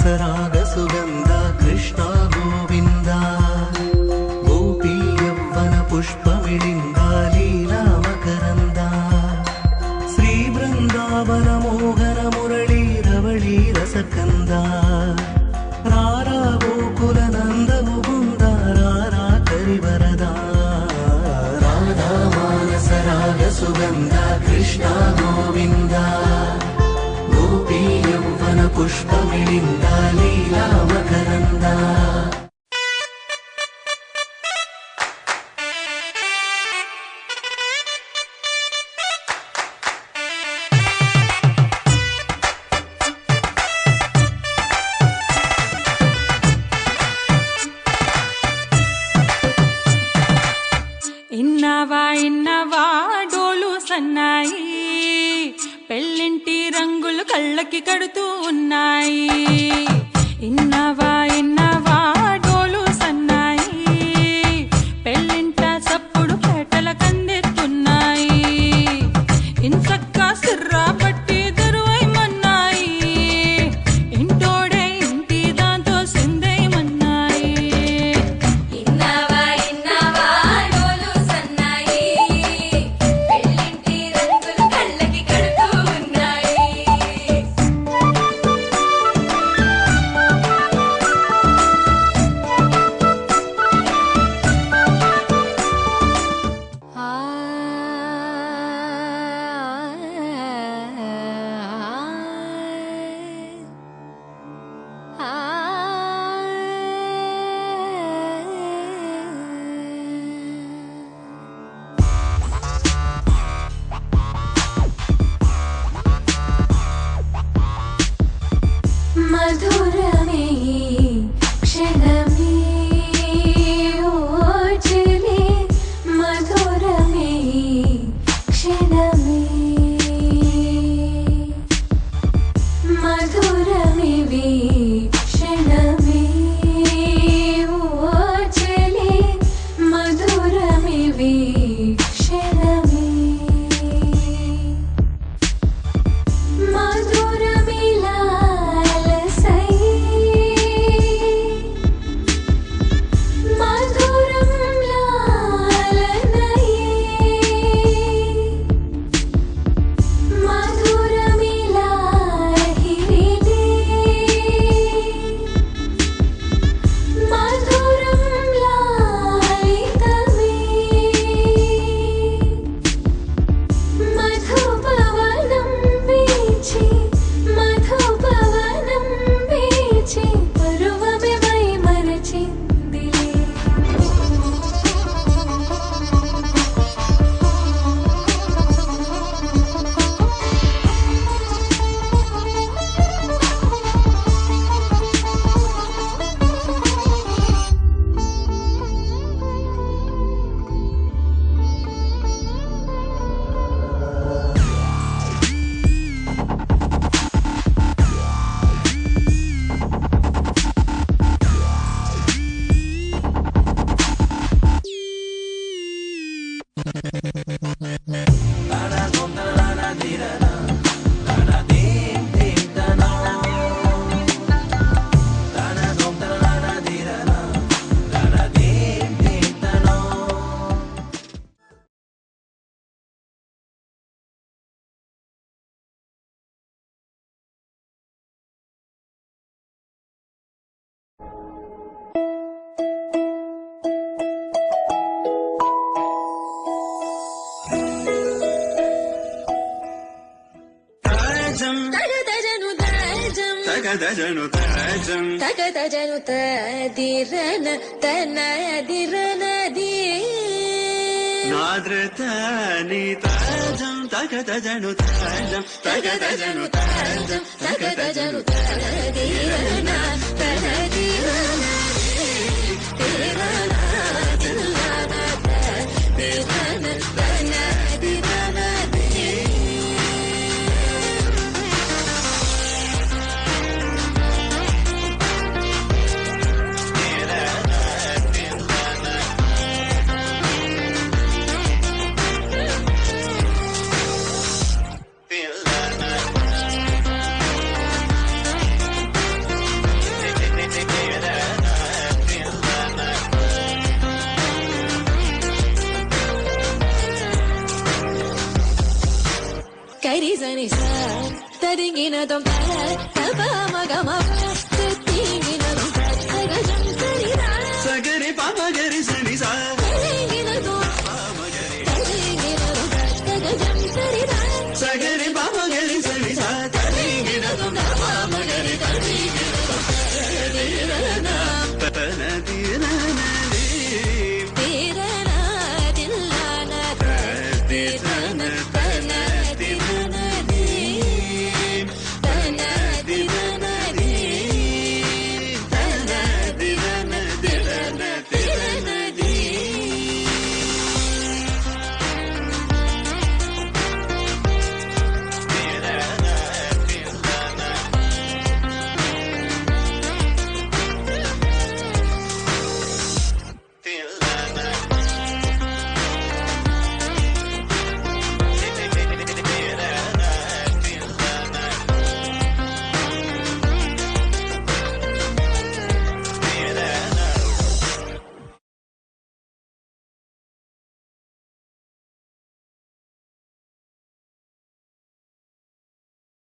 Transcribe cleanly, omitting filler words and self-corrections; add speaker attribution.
Speaker 1: ಮಾನಸರಾಗ ಸುಗಂಧ ಕೃಷ್ಣ ಗೋವಿಂದ ಗೋಪಿ ಯೌವನ ಪುಷ್ಪಮಿಳಿಂದ ಲೀಲಾ ಮಕರಂದ ಶ್ರೀ ಬೃಂದಾವನ ಮೋಹನ ಮುರಳಿ ರವಳಿ ರಸಕಂದ ರಾರಾ ಗೋಕುಲ ನಂದ ಮುಗುಂದ ರಾರಾ ಕರಿವರದ ರಾಧಾ ಮಾನಸರಾಗ ಸುಗಂಧ ಕೃಷ್ಣ ಗೋವಿಂದ ಗೋಪಿ ಯೌವನ ಪುಷ್ಪಮಿಳಿಂದ ಲೀಲಾ ಮಕರಂದ
Speaker 2: ఇన్నవా డోలు సన్నాయి పెళ్ళింటి రంగులు కళ్ళకి కడుతూ ఉన్నాయి. ఇన్నవా డోలు సన్నాయి పెళ్ళింట సప్పుడు పేటల కందెత్తున్నాయి. ఇన్సక్క సిర్రా పట్టి దరువైమన్నాయి ఇంటోడే ఇంటి దాంతో సిందైమన్నాయి.
Speaker 3: మధురమే క్షణమే ఓచలే మధురమే క్షణమే మధురమే క్షణమే ఓచలే మధురమే క్షణమే మధురమిలా
Speaker 4: తగదజను తదిరన తనదిరనది
Speaker 1: నాద్రతని తాజం తగదజను తాజం తగదజను తాజం
Speaker 4: తగదజను తదిరన తనదిరన తిరన తిరన తిరన తనదిరనది సింగినదం తప మగమ